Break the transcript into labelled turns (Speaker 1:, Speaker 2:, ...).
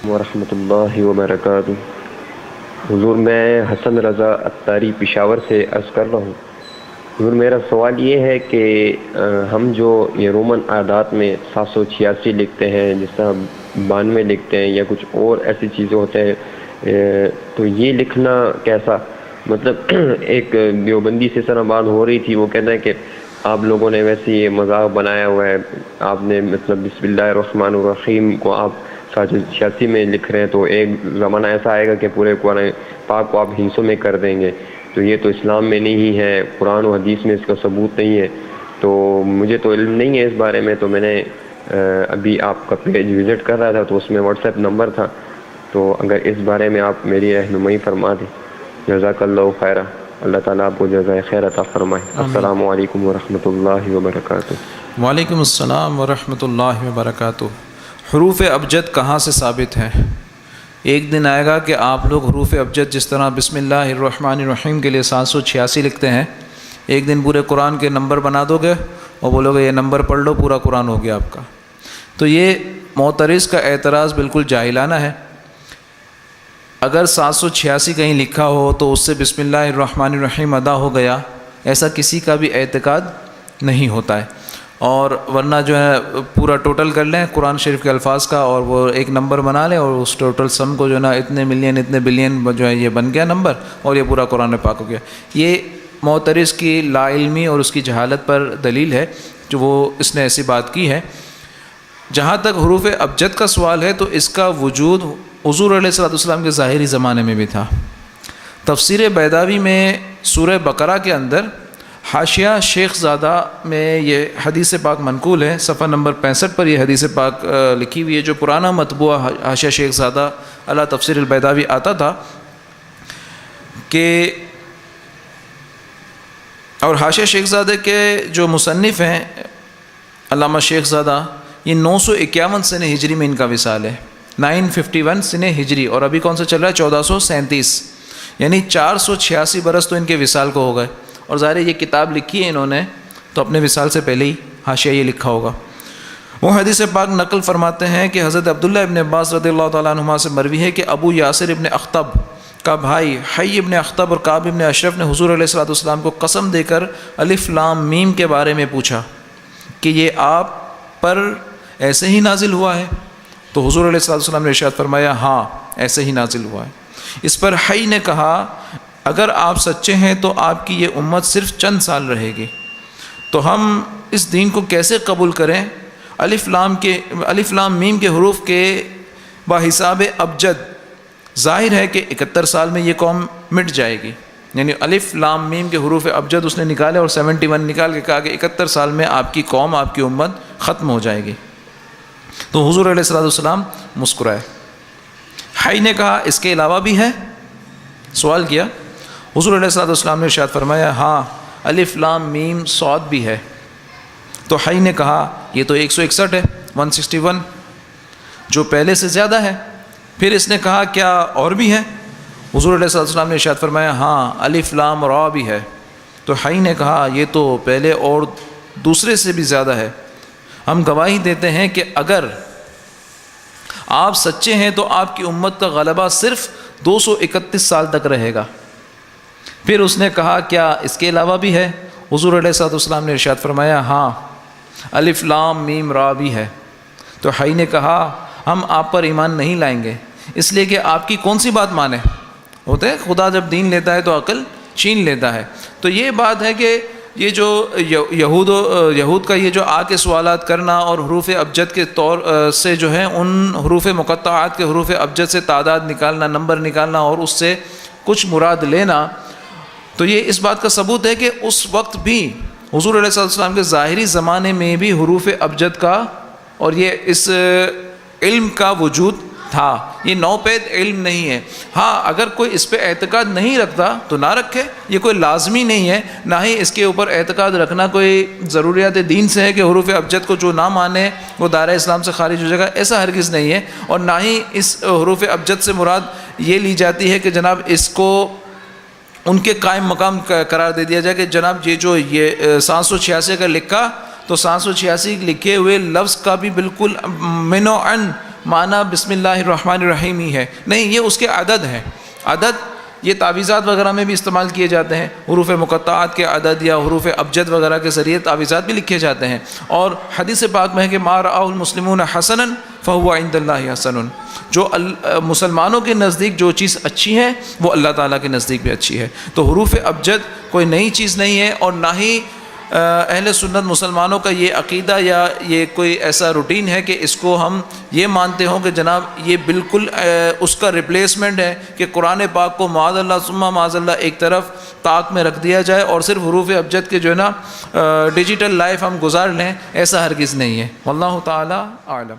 Speaker 1: ورحمۃ اللہ وبرکاتہ۔ حضور میں حسن رضا اتاری پشاور سے عرض کر رہا ہوں۔ حضور میرا سوال یہ ہے کہ ہم جو یہ رومن اعداد میں 786 لکھتے ہیں، جس طرح 92 لکھتے ہیں یا کچھ اور ایسی چیزیں ہوتے ہیں، تو یہ لکھنا کیسا؟ مطلب ایک دیوبندی سے طرح بات ہو رہی تھی، وہ کہتا ہے کہ آپ لوگوں نے ویسے یہ مذاق بنایا ہوا ہے، آپ نے مطلب بسم اللہ الرحمن الرحیم کو آپ 786 میں لکھ رہے ہیں، تو ایک زمانہ ایسا آئے گا کہ پورے قرآن پاک کو آپ ہندسوں میں کر دیں گے، تو یہ تو اسلام میں نہیں ہے، قرآن و حدیث میں اس کا ثبوت نہیں ہے۔ تو مجھے تو علم نہیں ہے اس بارے میں، تو میں نے ابھی آپ کا پیج وزٹ کر رہا تھا، تو اس میں واٹس ایپ نمبر تھا، تو اگر اس بارے میں آپ میری رہنمائی فرما دیں، جزاک اللہ خیرہ، اللہ تعالیٰ آپ کو جزائے خیر عطا فرمائے۔ السلام علیکم ورحمۃ اللہ وبرکاتہ۔
Speaker 2: وعلیکم السلام ورحمۃ اللہ وبرکاتہ۔ حروف ابجد کہاں سے ثابت ہیں؟ ایک دن آئے گا کہ آپ لوگ حروف ابجد جس طرح بسم اللہ الرحمن الرحیم کے لیے 786 لکھتے ہیں، ایک دن پورے قرآن کے نمبر بنا دو گے اور بولو گے یہ نمبر پڑھ لو، پورا قرآن ہو گیا آپ کا۔ تو یہ معترض کا اعتراض بالکل جاہلانہ ہے۔ اگر 786 کہیں لکھا ہو تو اس سے بسم اللہ الرحمن الرحیم ادا ہو گیا، ایسا کسی کا بھی اعتقاد نہیں ہوتا ہے۔ اور ورنہ جو ہے پورا ٹوٹل کر لیں قرآن شریف کے الفاظ کا اور وہ ایک نمبر بنا لیں، اور اس ٹوٹل سم کو جو ہے نا اتنے ملین اتنے بلین جو ہے یہ بن گیا نمبر، اور یہ پورا قرآن پاک ہو گیا۔ یہ معترض کی لا علمی اور اس کی جہالت پر دلیل ہے جو وہ اس نے ایسی بات کی ہے۔ جہاں تک حروف ابجد کا سوال ہے تو اس کا وجود حضور علیہ الصلوۃ والسلام کے ظاہری زمانے میں بھی تھا۔ تفسیر بیضاوی میں سورہ بقرہ کے اندر حاشیہ شیخ زادہ میں یہ حدیث پاک منقول ہے، صفحہ نمبر 65 پر یہ حدیث پاک لکھی ہوئی ہے، جو پرانا مطبوعہ حاشیہ شیخ زادہ علی تفسیر البیضاوی آتا تھا کہ، اور حاشیہ شیخ زادہ کے جو مصنف ہیں علامہ شیخ زادہ، یہ 951 سنہ ہجری میں ان کا وصال ہے، 951 سنہ ہجری، اور ابھی کون سا چل رہا ہے؟ 1437، یعنی 486 برس تو ان کے وصال کو ہو گئے۔ اور ظاہر یہ کتاب لکھی ہے انہوں نے تو اپنے وصال سے پہلے ہی حاشیہ یہ لکھا ہوگا۔ وہ حدیث پاک نقل فرماتے ہیں کہ حضرت عبداللہ ابن عباس رضی اللہ تعالیٰ عنہما سے مروی ہے کہ ابو یاسر ابن اخطب کا بھائی حی ابن اخطب اور کعب ابن اشرف نے حضور علیہ الصلوۃ والسلام کو قسم دے کر الف لام میم کے بارے میں پوچھا کہ یہ آپ پر ایسے ہی نازل ہوا ہے؟ تو حضور علیہ الصلوۃ والسلام نے ارشاد فرمایا ہاں ایسے ہی نازل ہوا ہے۔ اس پر حی نے کہا اگر آپ سچے ہیں تو آپ کی یہ امت صرف چند سال رہے گی، تو ہم اس دین کو کیسے قبول کریں؟ الف لام میم کے حروف کے بحساب ابجد ظاہر ہے کہ 71 سال میں یہ قوم مٹ جائے گی، یعنی الف لام میم کے حروف ابجد اس نے نکالے اور 71 نکال کے کہا کہ 71 سال میں آپ کی قوم، آپ کی امت ختم ہو جائے گی۔ تو حضور علیہ الصلوۃ والسلام مسکرائے۔ حی نے کہا اس کے علاوہ بھی ہے؟ سوال کیا۔ حضور علیہ الصلوۃ والسلام نے ارشاد فرمایا ہاں الف لام میم صاد بھی ہے۔ تو حی نے کہا یہ تو 161 ہے، 161، جو پہلے سے زیادہ ہے۔ پھر اس نے کہا کیا اور بھی ہے؟ حضور علیہ الصلوۃ والسلام نے ارشاد فرمایا ہاں الف لام را بھی ہے۔ تو حی نے کہا یہ تو پہلے اور دوسرے سے بھی زیادہ ہے۔ ہم گواہی دیتے ہیں کہ اگر آپ سچے ہیں تو آپ کی امت کا غلبہ صرف 231 سال تک رہے گا۔ پھر اس نے کہا کیا اس کے علاوہ بھی ہے؟ حضور علیہ الصلوۃ والسلام نے ارشاد فرمایا ہاں الف لام میم را بھی ہے۔ تو حی نے کہا ہم آپ پر ایمان نہیں لائیں گے، اس لیے کہ آپ کی کون سی بات مانیں؟ ہوتے ہیں خدا جب دین لیتا ہے تو عقل چھین لیتا ہے۔ تو یہ بات ہے کہ یہ جو یہود کا یہ جو آ کے سوالات کرنا اور حروف ابجد کے طور سے جو ہے ان حروف مقطعات کے حروف ابجد سے تعداد نکالنا، نمبر نکالنا اور اس سے کچھ مراد لینا، تو یہ اس بات کا ثبوت ہے کہ اس وقت بھی حضور علیہ السلام کے ظاہری زمانے میں بھی حروف ابجد کا اور یہ اس علم کا وجود تھا۔ یہ نوپید علم نہیں ہے۔ ہاں اگر کوئی اس پہ اعتقاد نہیں رکھتا تو نہ رکھے، یہ کوئی لازمی نہیں ہے، نہ ہی اس کے اوپر اعتقاد رکھنا کوئی ضروریات دین سے ہے کہ حروف ابجد کو جو نہ مانے وہ دائرہ اسلام سے خارج ہو جائے گا، ایسا ہرگز نہیں ہے۔ اور نہ ہی اس حروف ابجد سے مراد یہ لی جاتی ہے کہ جناب اس کو ان کے قائم مقام قرار دے دیا جائے کہ جناب یہ جو یہ 786 کا لکھا تو 786 لکھے ہوئے لفظ کا بھی بالکل منوعاً معنی بسم اللہ الرحمن الرحیم ہی ہے، نہیں، یہ اس کے عدد ہیں۔ عدد یہ تعویذات وغیرہ میں بھی استعمال کیے جاتے ہیں، حروف مقطعات کے عدد یا حروف ابجد وغیرہ کے ذریعے تعویذات بھی لکھے جاتے ہیں۔ اور حدیث پاک میں ہے کہ ما رآہ المسلمون حسنا فہو عند اللہ حسن، جو مسلمانوں کے نزدیک جو چیز اچھی ہے وہ اللہ تعالیٰ کے نزدیک بھی اچھی ہے۔ تو حروف ابجد کوئی نئی چیز نہیں ہے، اور نہ ہی اہل سنت مسلمانوں کا یہ عقیدہ یا یہ کوئی ایسا روٹین ہے کہ اس کو ہم یہ مانتے ہوں کہ جناب یہ بالکل اس کا ریپلیسمنٹ ہے کہ قرآن پاک کو معاذ اللہ ثم معاذ اللہ ایک طرف طاق میں رکھ دیا جائے اور صرف حروف ابجد کے جو ہے نا ڈیجیٹل لائف ہم گزار لیں، ایسا ہرگز نہیں ہے۔ واللہ تعالی اعلم۔